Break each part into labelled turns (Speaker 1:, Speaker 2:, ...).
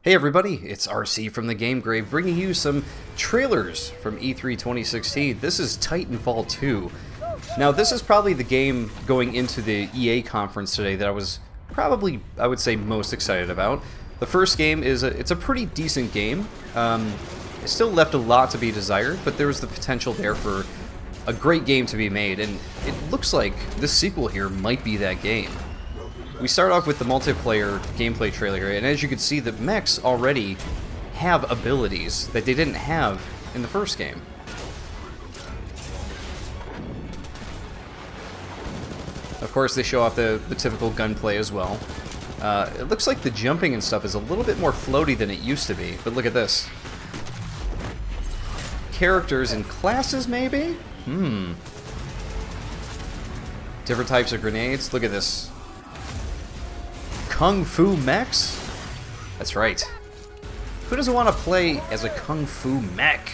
Speaker 1: Hey everybody, it's RC from the Game Grave bringing you some trailers from E3 2016. This is Titanfall 2. Now this is probably the game going into the EA conference today that I was probably, I would say, most excited about. The first game is it's a pretty decent game. It still left a lot to be desired, but there was the potential there for a great game to be made, and it looks like this sequel here might be that game. We start off with the multiplayer gameplay trailer here, and as you can see, the mechs already have abilities that they didn't have in the first game. Of course, they show off the typical gunplay as well. It looks like the jumping and stuff is a little bit more floaty than it used to be, but look at this. Characters and classes, maybe? Different types of grenades. Look at this. Kung Fu mechs? That's right. Who doesn't want to play as a Kung Fu mech?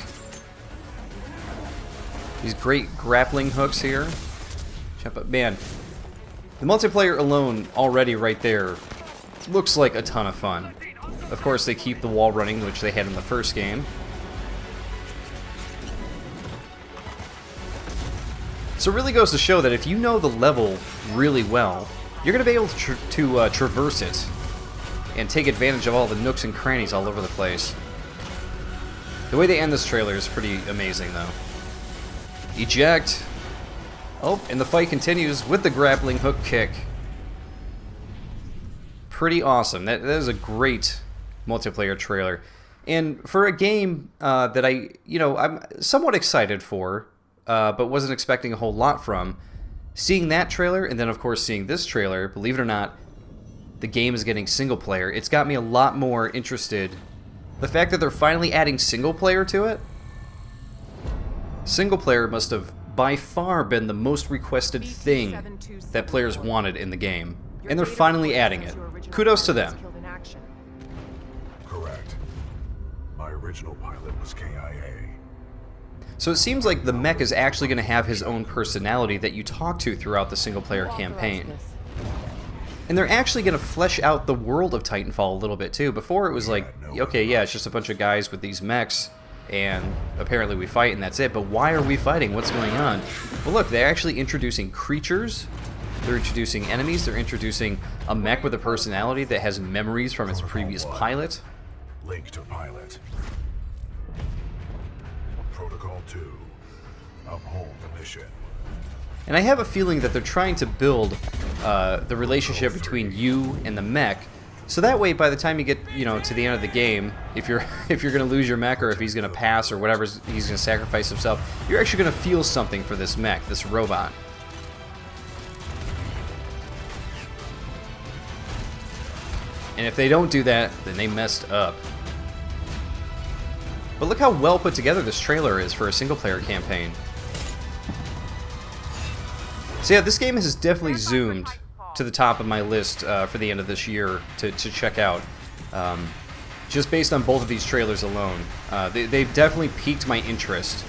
Speaker 1: These great grappling hooks here. Man, the multiplayer alone already right there looks like a ton of fun. Of course, they keep the wall running, which they had in the first game. So it really goes to show that if you know the level really well, you're going to be able to traverse it and take advantage of all the nooks and crannies all over the place. The way they end this trailer is pretty amazing, though. Eject. Oh, and the fight continues with the grappling hook kick. Pretty awesome. That is a great multiplayer trailer. And for a game that I'm somewhat excited for, but wasn't expecting a whole lot from, seeing that trailer, and then of course seeing this trailer, believe it or not, the game is getting single player. It's got me a lot more interested. The fact that they're finally adding single player to it, single player must have by far been the most requested thing that players wanted in the game. And they're finally adding it. Kudos to them.
Speaker 2: Correct. My original pilot was KIA.
Speaker 1: So it seems like the mech is actually going to have his own personality that you talk to throughout the single-player campaign. And they're actually going to flesh out the world of Titanfall a little bit too. Before it was like, okay, yeah, it's just a bunch of guys with these mechs, and apparently we fight and that's it, but why are we fighting? What's going on? Well look, they're actually introducing creatures, they're introducing enemies, they're introducing a mech with a personality that has memories from its previous pilot.
Speaker 2: Link to pilot. Protocol 2. Uphold the mission.
Speaker 1: And I have a feeling that they're trying to build the relationship between you and the mech, so that way by the time you get to the end of the game, if you're going to lose your mech, or if he's going to pass or whatever, he's going to sacrifice himself, you're actually going to feel something for this mech, this robot. And if they don't do that, then they messed up. But look how well put together this trailer is for a single-player campaign. So yeah, this game has definitely zoomed to the top of my list for the end of this year to check out. Just based on both of these trailers alone. They've definitely piqued my interest.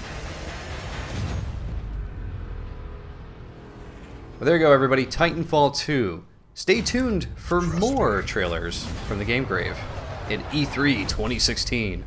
Speaker 1: Well, there you go, everybody. Titanfall 2. Stay tuned for more trailers from the Game Grave in E3 2016.